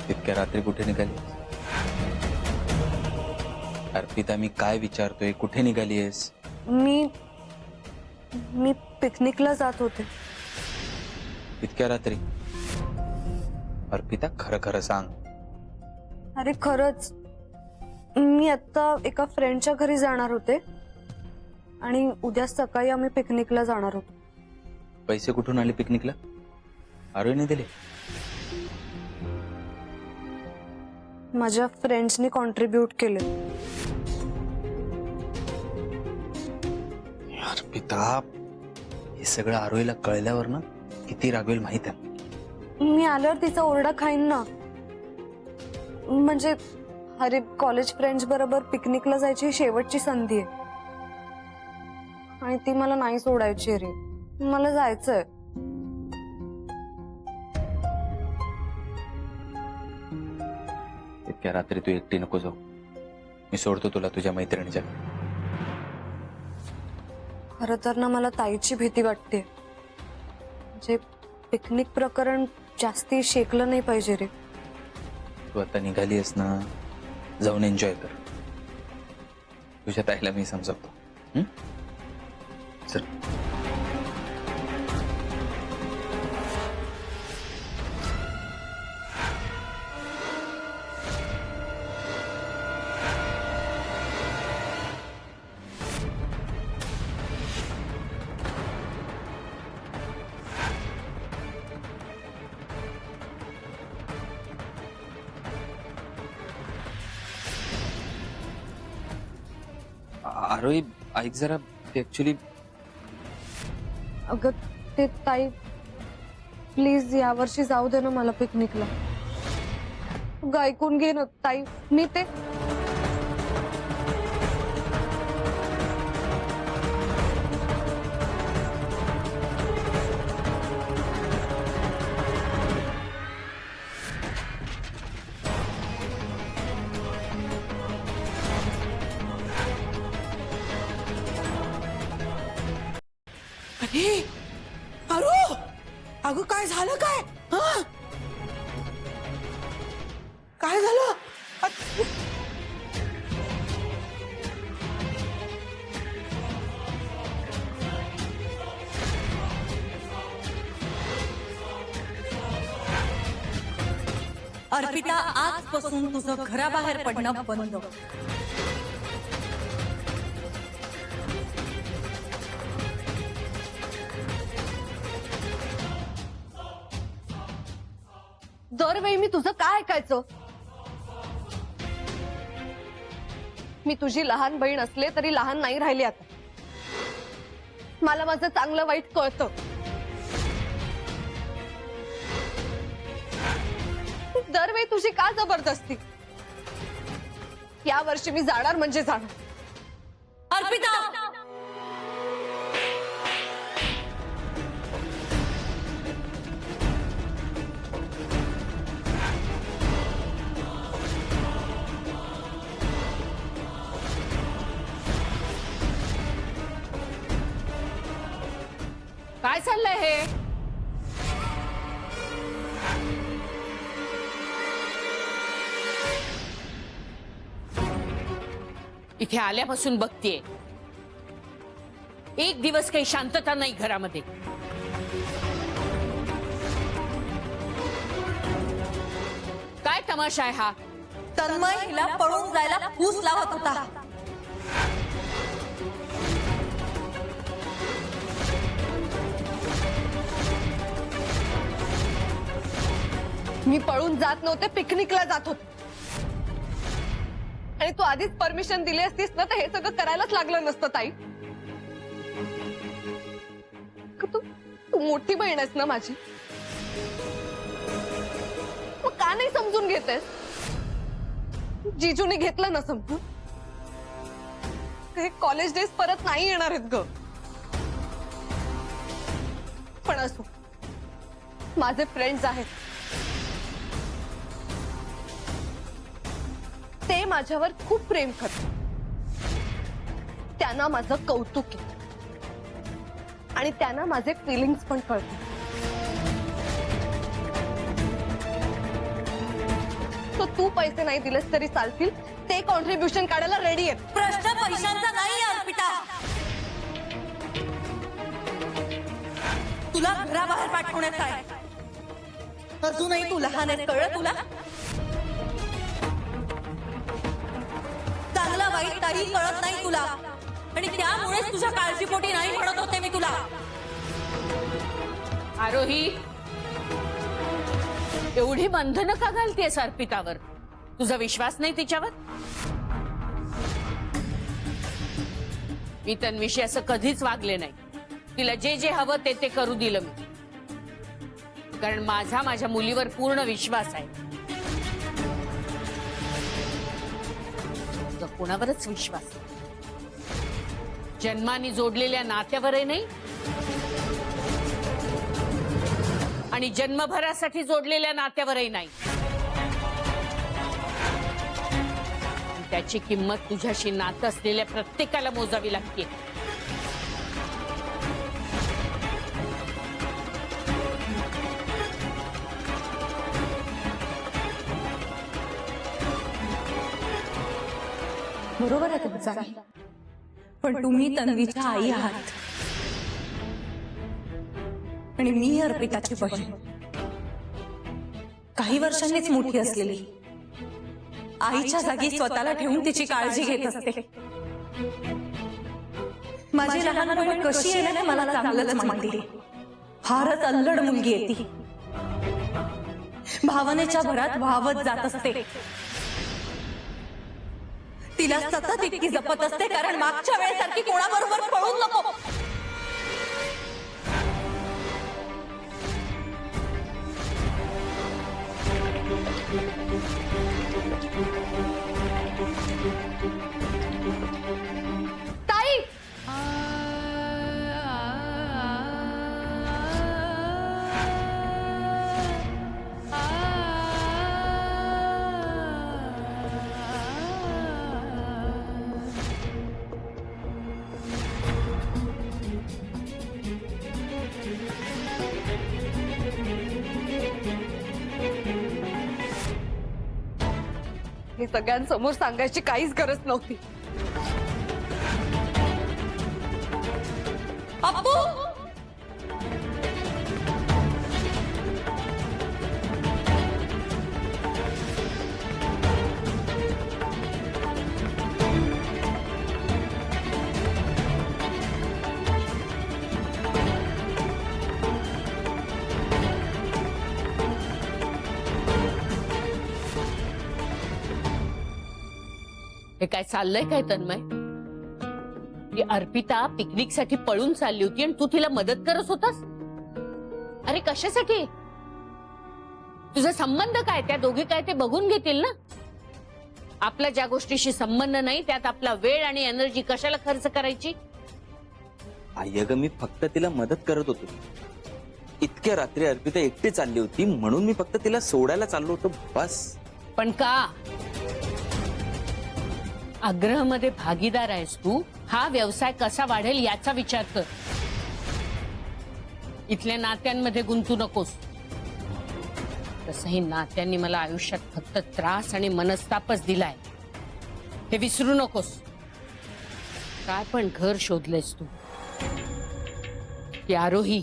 इतक्या रात्री कुठे निघाली? अर्पिता, मी काय विचारतोय, कुठे निघालीयस? मी पिकनिकला जात होते. इतक्या रात्री? अर्पिता, खरं खरं सांग. अरे खरंच, मी आता एका फ्रेंडच्या घरी जाणार होते आणि उद्या सकाळी आम्ही पिकनिकला जाणार होतो. पैसे कुठून आले पिकनिकला? आरोहीने दिले? माझ्या फ्रेंड्सनी कॉन्ट्रीब्यूट केले. अर्पिता, हे सगळं आरोहीला कळल्यावर ना किती रागवेल माहित आहे. मी आल्यावर तिचा ओरडा खाईन ना. म्हणजे अरे, कॉलेज फ्रेंड्स बरोबर पिकनिकला जायची शेवटची संधी आहे आणि ती मला नाही सोडायची. रे, मला जायचंय. इतक्या रात्री तू एकटी नको जाऊ. मी सोडतो तुला तुझ्या मैत्रिणीच्या. खरं तर ना मला ताईची भीती वाटते. म्हणजे पिकनिक प्रकरण जास्ती शेकलं नाही पाहिजे. रे, तू आता निघालीस ना, जाऊन एन्जॉय कर. तुझ्या ताईला मी समजवतो. चल. आरोही, ऐक जरा. ते ऍक्च्युली अगं ते ताई, प्लीज यावर्षी जाऊ दे ना मला पिकनिकला. अगं ऐकून घे ना ताई. मी ते अरे अरो, अगं काय झालं? काय काय झालं? अर्पिता, आजपासून तुझं घराबाहेर पडणं बंद. दरवेळी मी तुझं काय ऐकायचं? मी तुझी लहान बहीण असले तरी लहान नाही राहिली आता. मला माझं चांगलं वाईट कळतं. दरवेळी तुझी का जबरदस्ती? या वर्षी मी जाणार म्हणजे जाणार. अर्पिता, काय चाललंय हे? इथे आल्यापासून बघतीये, एक दिवस काही शांतता नाही घरामध्ये. काय तमाशा आहे हा? तन्मय हिला पळून जायला फूस लावत होता. मी पळून जात नव्हते, पिकनिकला जात होते. आणि तू आधीच परमिशन दिली असतीस ना तर हे सगळं करायलाच लागलं नसतं ताई. तू मोठी बहीण आहेस ना माझी. मग का नाही समजून घेतेस? जीजूने घेतलं ना समजून. हे कॉलेज डेज परत नाही येणार आहेत ग. पण असो, माझे फ्रेंड्स आहेत, ते माझ्यावर खूप प्रेम करतात. त्यांना माझं कौतुक आहे आणि त्यांना माझे फिलिंग्स पण कळतात. सो तू पैसे नाही दिलेस तरी चालतील, ते कॉन्ट्रीब्युशन काढायला रेडी आहेत. प्रश्न पैशांचा नाही अर्पिता. तुला घराबाहेर पाठवण्यात आहे. अजूनही तू लहान आहेस, कळलं तुला? चांगला वाईट काही कळत नाही तुला, आणि त्यामुळेच तुझ्या काळजीपोटी नाही म्हणत होते मी तुला. आरोही, एवढी बंधनं का घालतेस अर्पितावर? तुझा विश्वास नाही तिच्यावर? मी तन्वीशी असं कधीच वागले नाही. तिला जे जे हवं ते ते करू दिलं मी, कारण माझ्या मुलीवर पूर्ण विश्वास आहे. तुझा कोणावरच विश्वास नाही. जन्माने जोडलेल्या नात्यावरही नाही, आणि जन्मभरासाठी जोडलेल्या नात्यावरही नाही. त्याची किंमत तुझ्याशी नातं असलेल्या प्रत्येकाला मोजावी लागते. बरोबर आहे तुमचं, पण तुम्ही तन्वीच्या आई आहात आणि मी अर्पिताची बहीण. काही वर्षांनीच मोठी असलेली, आईच्या जागी स्वतःला ठेवून तिची काळजी घेत असते. माझी लहान बहीण कशी आहे ना, मला चांगलंच माहिती. फारच अल्लड मुलगी आहे ती. भावनेच्या भरात वाहवत जात असते. तिला सतत इतकी जपत असते कारण मागच्या वेळेसारखी कोणाबरोबर पळून नको. ताई, हे सगळ्यांसमोर सांगायची काहीच गरज नव्हती. अप्पू, हे काय चाललंय काय तन्मय? ती अर्पिता पिकनिक साठी पळून चालली होती आणि तू तिला मदत करत होतास? अरे कशासाठी? तुझा संबंध काय? त्या दोघी काय ते बघून घेतील ना. आपला ज्या गोष्टीशी संबंध नाही त्यात आपला वेळ आणि एनर्जी कशाला खर्च करायची? आई अगं, मी फक्त तिला मदत करत होतो. इतक्या रात्री अर्पिता एकटी चालली होती म्हणून मी फक्त तिला सोडायला चाललो होतो, बस. पण का? आग्रहमध्ये भागीदार आहेस तू. हा व्यवसाय कसा वाढेल याचा विचार कर. इथल्या नात्यांमध्ये गुंतू नकोस. तसंही नात्यांनी मला आयुष्यात फक्त त्रास आणि मनस्तापच दिलाय, हे विसरू नकोस. काय पण घर शोधलेस तू? ती आरोही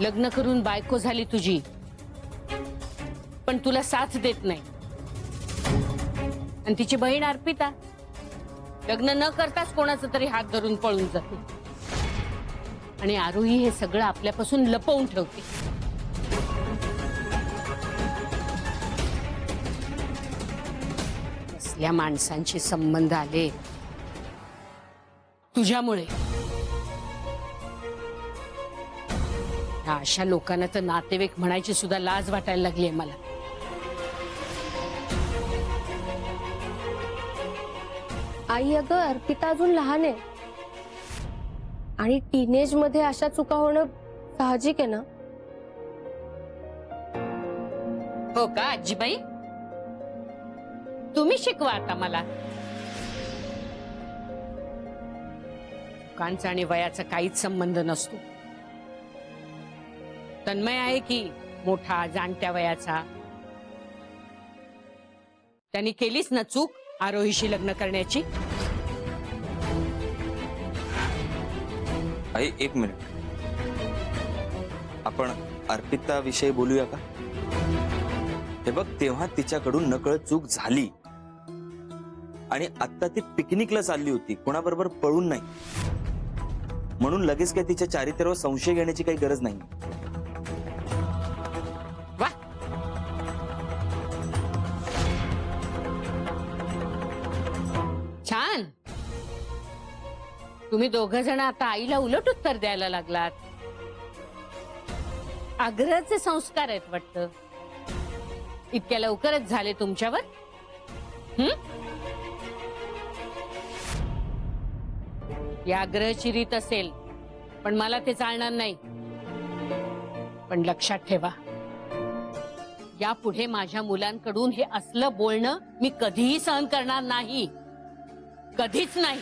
लग्न करून बायको झाली तुझी, पण तुला साथ देत नाही. आणि तिची बहीण अर्पिता लग्न न करताच कोणाचं तरी हात धरून पळून जाते. आणि आरोही हे सगळं आपल्यापासून लपवून ठेवते. असल्या माणसांशी संबंध आले तुझ्यामुळे. ह्या अशा लोकांना तर नातेवाईक म्हणायची सुद्धा लाज वाटायला लागली आहे मला. आई अगं, अर्पिता अजून लहान आहे आणि टीनेज मध्ये अशा चुका होणं साहजिक आहे ना. हो का आजीबाई? तुम्ही शिकवा आता मला. चुकांचा आणि वयाचा काहीच संबंध नसतो. तन्मय आहे की मोठा जाणत्या वयाचा. त्यांनी केलीच ना चूक आरोहीशी लग्न करण्याची. आई एक मिनिट, आपण अर्पिता विषयी बोलूया का? हे बघ, तेव्हा तिच्याकडून नकळत चूक झाली आणि आता ती पिकनिकला चालली होती, कोणाबरोबर पळून नाही. म्हणून लगेच काय तिच्या चारित्र्यावर संशय घेण्याची काही गरज नाही. वा, छान. तुम्ही दोघ जण आता आईला उलट उत्तर द्यायला लागलात. आग्रहाचे संस्कार आहेत वाटतं. इतक्या लवकरच झाले तुमच्यावर. या आग्रहाची रीत असेल, पण मला ते चालणार नाही. पण लक्षात ठेवा, यापुढे माझ्या मुलांकडून हे असलं बोलणं मी कधीही सहन करणार नाही. कधीच नाही.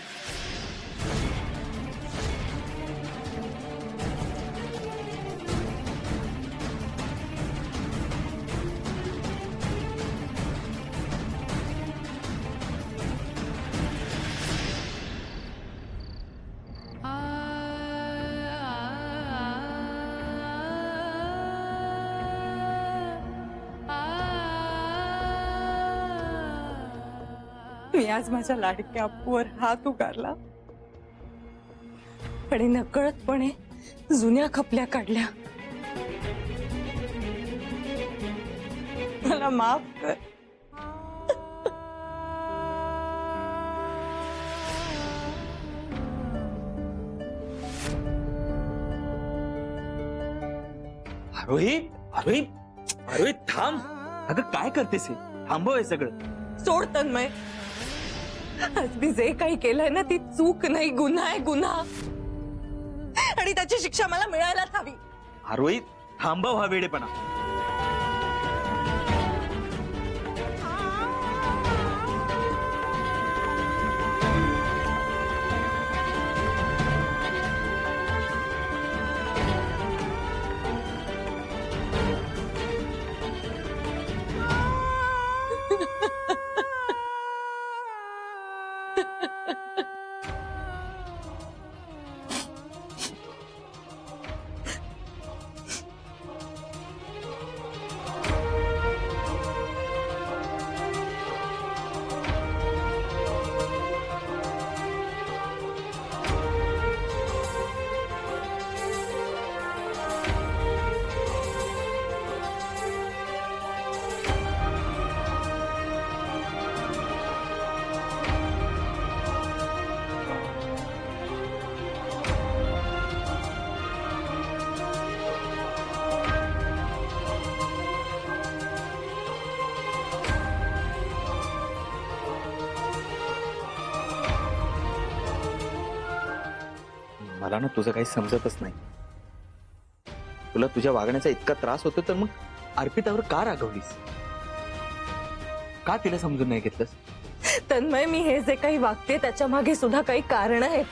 मी आज माझ्या लाडक्या अप्पूवर हात उगारला, पण नकळतपणे जुन्या खपल्या काढल्या. मला माफ कर. आरोही, आरोही, आरोही थांब. अगं काय करतेस हे? थांबव हे सगळं. सोड तन्मय. आज मी जे काही केलंय ना, ती चूक नाही, गुन्हा आहे, गुन्हा. आणि त्याची शिक्षा मला मिळायलाच हवी. आरोही थांबव हा वेडेपणा. मला ना तुझं काही समजतच नाही. तुला तुझ्या वागण्याचा इतका त्रास होतो, तर मग अर्पितावर का रागवलीस? का तिला समजून नाही घेतलंस? तन्मय, मी हे जे काही वागते त्याच्या मागे सुद्धा काही कारण आहेत.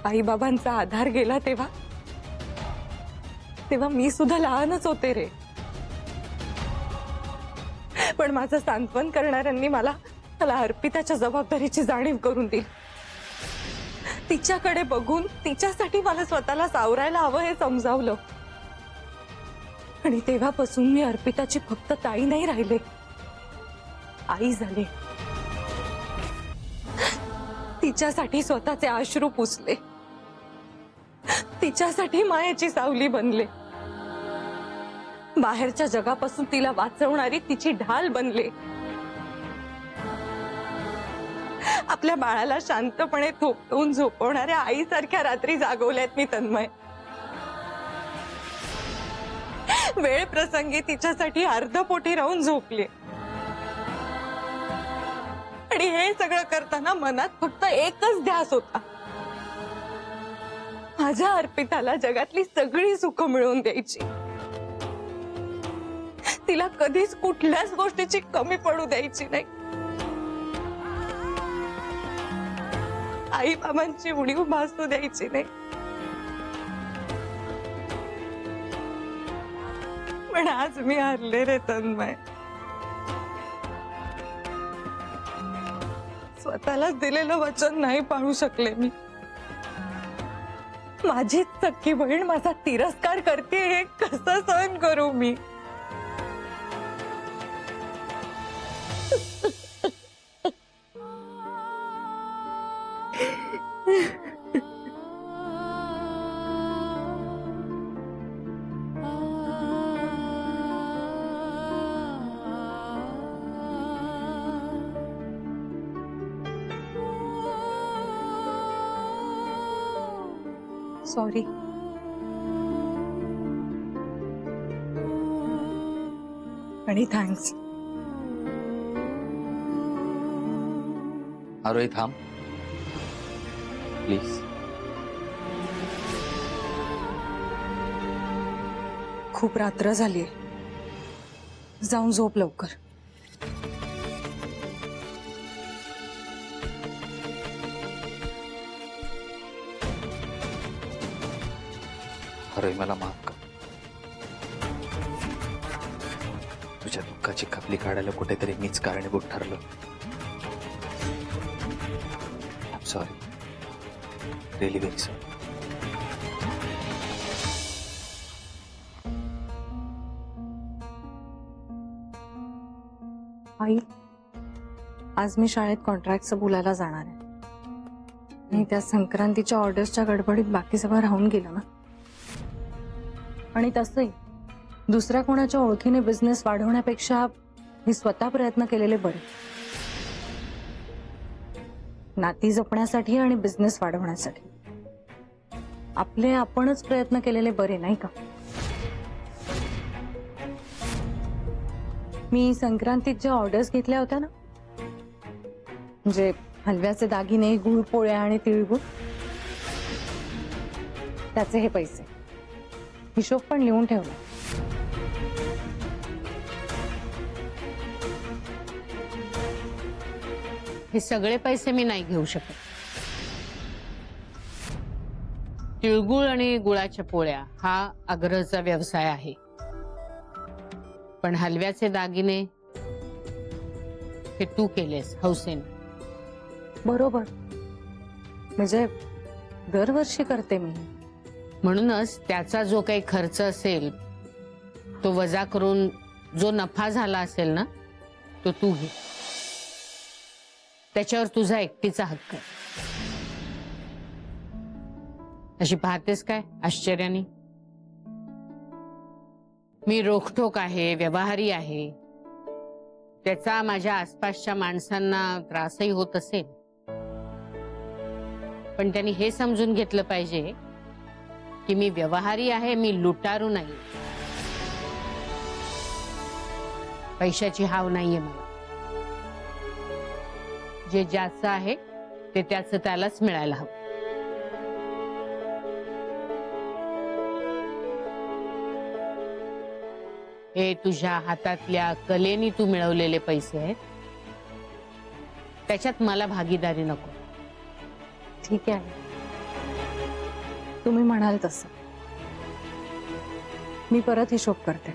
आई बाबांचा आधार गेला तेव्हा मी सुद्धा लहानच होते रे. पण माझं सांत्वन करणाऱ्यांनी मला अर्पिताच्या जबाबदारीची जाणीव करून दिली. तिच्याकडे बघून तिच्यासाठी मला स्वतःला सावरायला हवं हे समजावलं. आणि तेव्हापासून मी अर्पिताची फक्त ताई नाही राहिले, आई झाले. तिच्यासाठी स्वतःचे अश्रू पुसले, तिच्यासाठी मायेची सावली बनले. बाहेरच्या जगापासून तिला वाचवणारी तिची ढाल बनले. आपल्या बाळाला शांतपणे थोपटून झोपवणाऱ्या आईसारख्या रात्री जागवल्यात मी तन्मय. वेळ प्रसंगी तिच्यासाठी अर्धपोटी राहून झोपले. आणि हे सगळं करताना मनात फक्त एकच ध्यास होता, माझ्या अर्पिताला जगातली सगळी सुख मिळवून द्यायची. तिला कधीच कुठल्याच गोष्टीची कमी पडू द्यायची नाही. आई बाबांची उणीव भासू द्यायची नाही. पण आज मी हारले रे तन्मय. स्वतःलाच दिलेलं वचन नाही पाळू शकले मी. माझी सख्खी बहीण माझा तिरस्कार करते, हे कसं सहन करू मी. सॉरी. आणि थँक्स. आरोही थांब प्लीज. खूप रात्र झालीये, जाऊन झोप लवकर. आरोही मला माफ कर. तुझ्या दुःखाची खपली काढायला कुठेतरी मीच कारणीभूत ठरलो. Sorry, really very sorry. I, आज मी शाळेत कॉन्ट्रॅक्टचं बोलायला जाणार आहे. आणि त्या संक्रांतीच्या ऑर्डर्सच्या गडबडीत बाकी सगळं राहून गेलं ना. आणि तसंही दुसऱ्या कोणाच्या ओळखीने बिझनेस वाढवण्यापेक्षा मी स्वतः प्रयत्न केलेले बरे. नाती जपण्यासाठी आणि बिझनेस वाढवण्यासाठी आपले आपणच प्रयत्न केलेले बरे, नाही का. मी संक्रांतीत ज्या ऑर्डर्स घेतल्या होत्या ना, म्हणजे हलव्याचे दागिने, गुळपोळ्या आणि तिळगुळ, त्याचे हे पैसे हिशोब पण लिहून ठेवला. हे सगळे पैसे मी नाही घेऊ शकत. तिळगुळ आणि गुळाच्या पोळ्या हा अग्रहचा व्यवसाय आहे, पण हलव्याचे दागिने हे तू केलेस हौसेने. बरोबर, म्हणजे दरवर्षी करते मी. म्हणूनच त्याचा जो काही खर्च असेल तो वजा करून जो नफा झाला असेल ना, तो तू घे. त्याच्यावर तुझा एकटीचा हक्क आहे. अशी पाहतेस काय आश्चर्याने? मी रोखठोक आहे, व्यवहारी आहे. त्याचा माझ्या आसपासच्या माणसांना त्रासही होत असेल, पण त्यांनी हे समजून घेतलं पाहिजे की मी व्यवहारी आहे, मी लुटारू नाही. पैशाची हाव नाहीये मला. जे ज्याचं आहे ते त्याचं त्यालाच मिळायला हवं. हे तुझ्या हातातल्या कलेनी तू मिळवलेले पैसे आहेत, त्याच्यात मला भागीदारी नको. ठीक आहे, तुम्ही म्हणाल तसं. मी परत हिशोब करते.